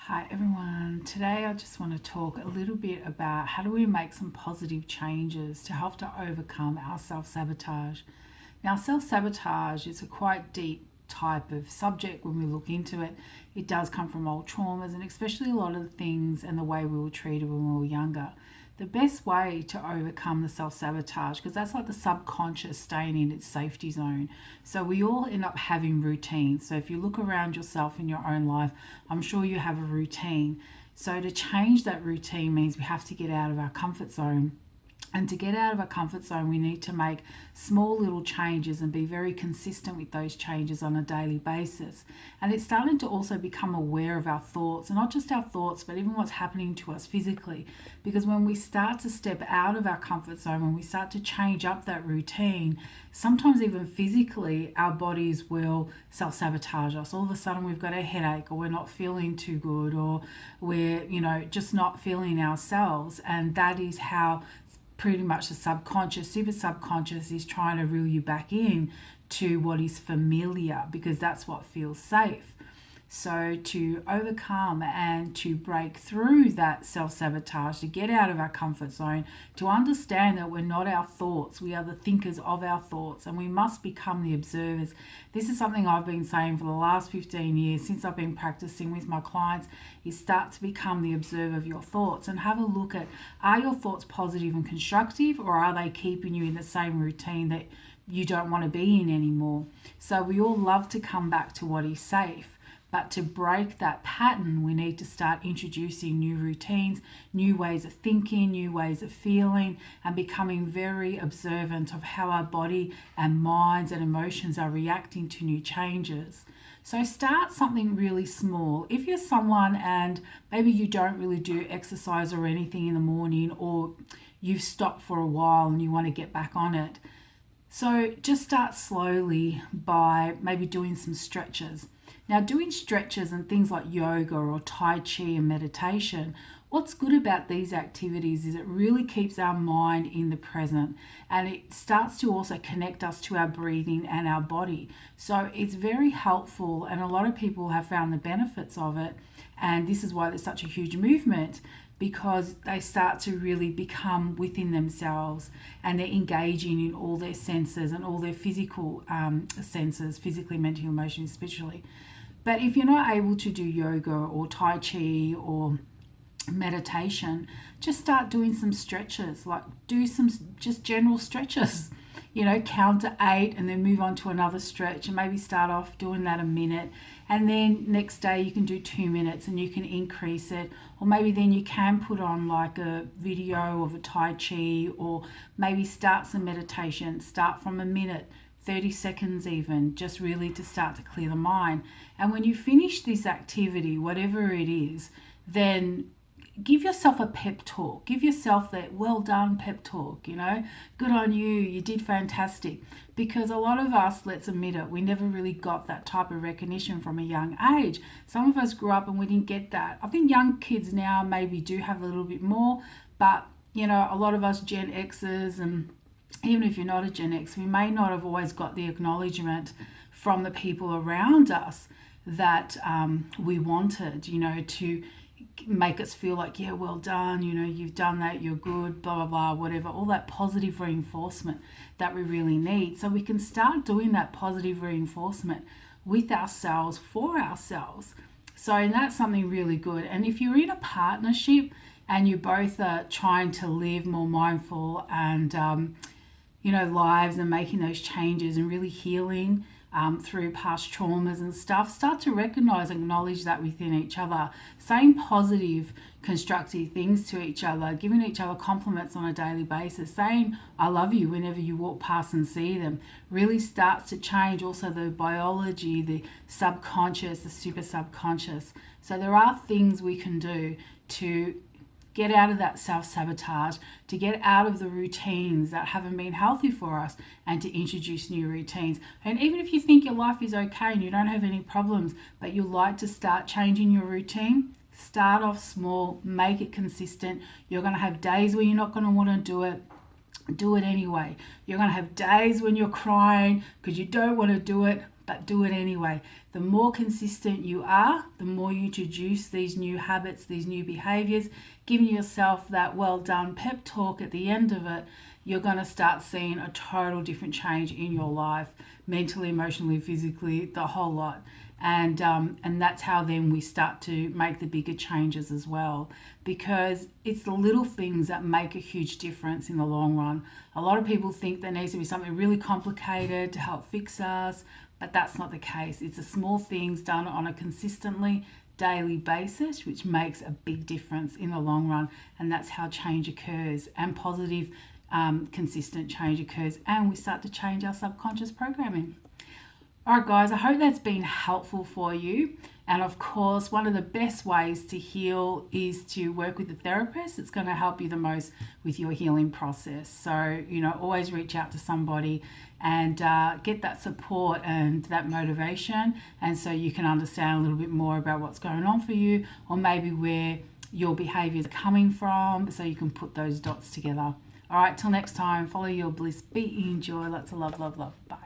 Hi everyone. Today I just want to talk a little bit about how do we make some positive changes to help to overcome our self-sabotage. Now, self-sabotage is a quite deep type of subject when we look into it. It does come from old traumas and especially a lot of the things and the way we were treated when we were younger. The best way to overcome the self-sabotage, because that's like the subconscious staying in its safety zone. So we all end up having routines. So if you look around yourself in your own life, I'm sure you have a routine. So to change that routine means we have to get out of our comfort zone. And to get out of our comfort zone, we need to make small little changes and be very consistent with those changes on a daily basis. And it's starting to also become aware of our thoughts, and not just our thoughts, but even what's happening to us physically. Because when we start to step out of our comfort zone, when we start to change up that routine, sometimes even physically, our bodies will self-sabotage us. All of a sudden, we've got a headache, or we're not feeling too good, or we're, just not feeling ourselves. And that is how pretty much the subconscious, super subconscious is trying to reel you back in to what is familiar, because that's what feels safe. So to overcome and to break through that self-sabotage, to get out of our comfort zone, to understand that we're not our thoughts, we are the thinkers of our thoughts, and we must become the observers. This is something I've been saying for the last 15 years since I've been practicing with my clients, is start to become the observer of your thoughts and have a look at, are your thoughts positive and constructive, or are they keeping you in the same routine that you don't want to be in anymore? So we all love to come back to what is safe. But to break that pattern, we need to start introducing new routines, new ways of thinking, new ways of feeling, and becoming very observant of how our body and minds and emotions are reacting to new changes. So start something really small. If you're someone and maybe you don't really do exercise or anything in the morning, or you've stopped for a while and you want to get back on it, so just start slowly by maybe doing some stretches. Now, doing stretches and things like yoga or Tai Chi and meditation, what's good about these activities is it really keeps our mind in the present, and it starts to also connect us to our breathing and our body. So it's very helpful, and a lot of people have found the benefits of it, and this is why there's such a huge movement, because they start to really become within themselves, and they're engaging in all their senses and all their physical senses, physically, mentally, emotionally, spiritually. But if you're not able to do yoga or Tai Chi or meditation, just start doing some stretches, like do some just general stretches. Count to 8 and then move on to another stretch, and maybe start off doing that a minute, and then next day you can do 2 minutes and you can increase it, or maybe then you can put on like a video of a Tai Chi, or maybe start some meditation, start from a minute, 30 seconds even, just really to start to clear the mind. And when you finish this activity, whatever it is, then give yourself a pep talk. Give yourself that well done pep talk, good on you, you did fantastic. Because a lot of us, let's admit it, we never really got that type of recognition from a young age. Some of us grew up and we didn't get that. I think young kids now maybe do have a little bit more, but a lot of us Gen Xers, and even if you're not a Gen X, we may not have always got the acknowledgement from the people around us that we wanted, to make us feel like, yeah, well done, you've done that, you're good, blah, blah, blah, whatever, all that positive reinforcement that we really need. So we can start doing that positive reinforcement with ourselves, for ourselves. So that's something really good. And if you're in a partnership and you both are trying to live more mindful and, lives, and making those changes and really healing through past traumas and stuff, start to recognize and acknowledge that within each other, saying positive, constructive things to each other, giving each other compliments on a daily basis, saying I love you whenever you walk past and see them, really starts to change also the biology, the subconscious, the super subconscious. So there are things we can do to get out of that self-sabotage, to get out of the routines that haven't been healthy for us, and to introduce new routines. And even if you think your life is okay and you don't have any problems, but you like to start changing your routine, start off small, make it consistent. You're going to have days where you're not going to want to do it anyway. You're going to have days when you're crying because you don't want to do it, but do it anyway. The more consistent you are, the more you introduce these new habits, these new behaviors, giving yourself that well done pep talk at the end of it, you're going to start seeing a total different change in your life, mentally, emotionally, physically, the whole lot. And that's how then we start to make the bigger changes as well, because it's the little things that make a huge difference in the long run. A lot of people think there needs to be something really complicated to help fix us, but that's not the case. It's the small things done on a consistently daily basis which makes a big difference in the long run, and that's how change occurs, and positive consistent change occurs, and we start to change our subconscious programming. All right, guys, I hope that's been helpful for you. And of course, one of the best ways to heal is to work with a therapist. It's going to help you the most with your healing process. So, always reach out to somebody and get that support and that motivation. And so you can understand a little bit more about what's going on for you, or maybe where your behaviors are coming from, so you can put those dots together. All right, till next time, follow your bliss, be in joy. Lots of love, love, love. Bye.